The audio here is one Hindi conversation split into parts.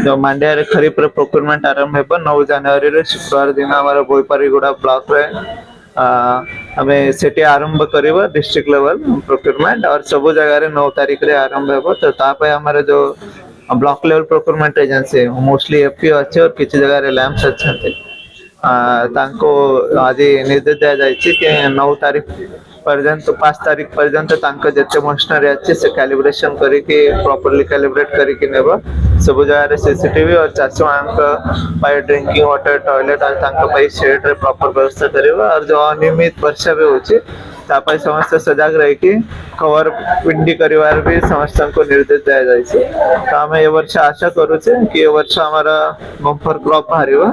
जो मांड्या रे खरीफ रे प्रोक्योरमेंट आरंभ हेबो 9 जनवरी रे शुक्रवार दिन हमर बोईपारीगुड़ा ब्लॉक रे हमें सेठी आरंभ करिबो डिस्ट्रिक्ट लेवल प्रोक्योरमेंट और सब जगह रे 9 तारीख रे आरंभ हेबो। तो तापय हमारे जो block level procurement agency mostly FPO अच्छे और किसी जगह रे लैंप्स अच्छे तांको आज निर्देश दिया जाए कि 9 तारीख पर्यंत 5 तारीख पर्यंत तांको जते मशीनरी अच्छे से कैलिब्रेशन करके प्रॉपर्ली कैलिब्रेट करके नेबो सब जगह रे सीसीटीवी और चाची मानक पाई ड्रिंकिंग वाटर टॉयलेट और तांको पाई शेड रे प्रॉपर व्यवस्था करिवो और जो अनियमित वर्षा भी होची तापाई समस्त सजग रही कि कवर पिंडी करिवार भी समस्त को निर्देश दिया जाए तो आम ए वर्ष आशा करूचे कि ए वर्ष हमारा बम्पर क्रॉप बाहरिबो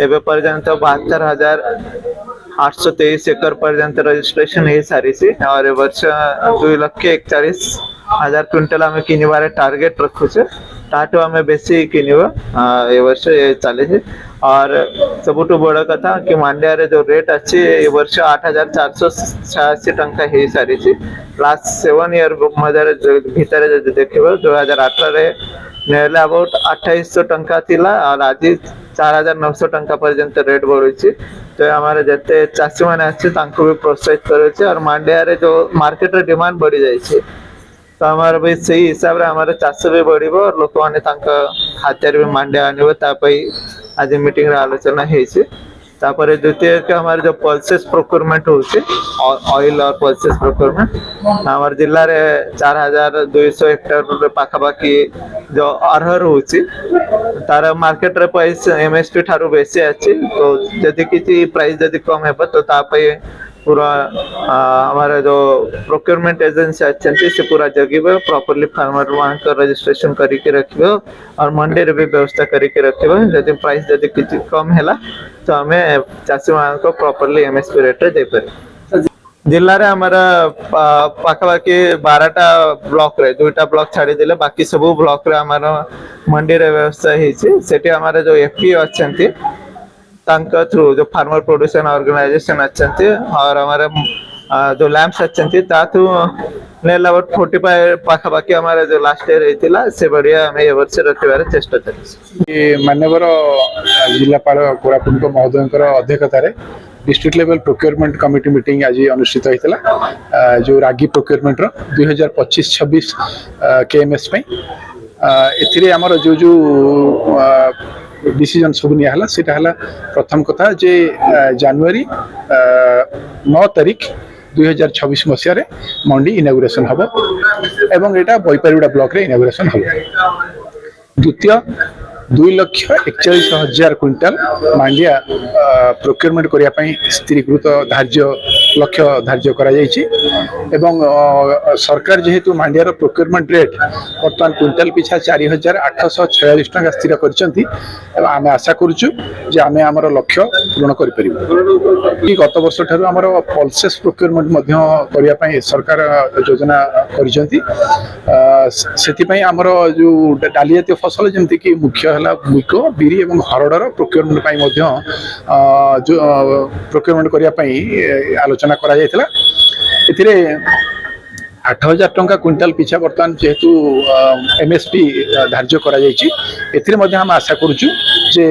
एबे पर्यंत 72,823 एकर पर्यंत रजिस्ट्रेशन हो सारी और वर्ष 2,41,000 क्विंटल आम किनबार टार्गेट रखुचे ताठू आम बेसी किनबा ए वर्ष चली और सबुठ बड़ कथा कि मांड्या रे जो रेट अच्छी ए वर्ष 8,486 टंका हो सारी लास्ट 7 ईयर भितर देखिए 2018 रे नेले अबाउट 2800 टंका थिला और आज 4,900 टंका पर्यंत रेट बढ़ुची तो हमारे जते चाषी मैंने अच्छे भी प्रोत्साहित करे और मांड्या रे जो मार्केट रे डिमांड बढ़ी जाए तो हमारे भी सही हिसाब रे हमारे चाष भी बढ़िबो और लोक माने तांका खातिर भी मांड्या आनिबो तापई आज मीटिंग रे आलोचना हेछि। तापर द्वितीय के हमारे जो पल्सेस प्रोक्योरमेंट होछि ऑयल और पल्सेस प्रोक्योरमेंट हमारे जिल्ला रे 4,200 हेक्टर पाखापाखि जो अरहर होछि तार मार्केट रे प्राइस एमएसपी ठारू बेसी अछि तो जदि किछि प्राइस जदि कम हेबो तो तापई पूरा हमारे जो प्रोक्योरमेंट एजेंसी अच्छे से पूरा जगिबे प्रॉपर्ली फार्मर मान का रजिस्ट्रेशन करके रखिबे और मंडी रे भी व्यवस्था करके रखिबे जदि प्राइस जदि किछि कम हैला तो हमें चाषी मान को प्रॉपर्ली एमएसपी रेट रे दे पारे। जिल्ला रे हमारा पाखापाखि 12टा ब्लॉक रे 2टा ब्लॉक छाड़ी दिले बाकी सब ब्लॉक रे हमारा मंडी रे व्यवस्था हेछि सेठी हमारे जो एफपीओ अच्छे तांका थ्रू जो फार्मर प्रोड्यूसर ऑर्गेनाइजेशन अच्छे और हमारे जो लैंप्स अच्छे थ्रू नेल अबाउट 45 पाखापाखि हमारे जो लास्ट ईयर होता से बढ़िया हमें ये वर्ष रखिबार चेष्टा चली। माननीय जिलापाल कोरापुट महोदय अध्यक्षता district level procurement committee meeting आज अनुष्ठित होता जो रागी प्रोक्योरमेंट 2025-26 केएमएस एथिरे आमर जो जो डिसीजन सब नियाला सेटा हला प्रथम कथा जे जनवरी 9 तारीख 2026 मसीह रे मंडी इनागुरेशन हबो एवं एटा बोईपारीगुड़ा ब्लॉक रे इनागुरेशन हबो। द्वितीय 2,41,000 क्विंटाल मांडिया प्रोक्योरमेंट करिया पई स्थिरीकृत धार्य लक्ष्य धार्य करा जायछि एवं सरकार जेहेतु मांडिया रो प्रोक्योरमेंट रेट वर्तमान क्विंटाल पिछा 4,846 टका स्थिर करछंती एवं आमे आशा करूछु जे आमे हमर लक्ष्य पूर्ण करि परिबो। कि गत वर्ष ठारू हमर पल्सेस प्रोक्योरमेंट मध्य करिया पई सरकार योजना करछंती सेति पई हमर जो डाली जातीय फसल जेमति कि मुख्य हला मुको बिरी एवं हरडर प्रोक्योरमेंट पई मध्य जो प्रोक्योरमेंट करिया पई आलोचना करा जायतिला एथिरे 8,000 टंका क्विंटाल पिछा वर्तमान जेहेतु एमएसपी धार्य करा जायछि एथिरे मध्य हम आशा करूछु जे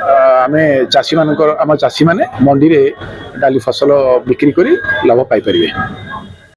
आमे चाषी मानकर आम चाषी माने मंडी रे डाली फसल बिक्री करी लाभ पाई परिबे।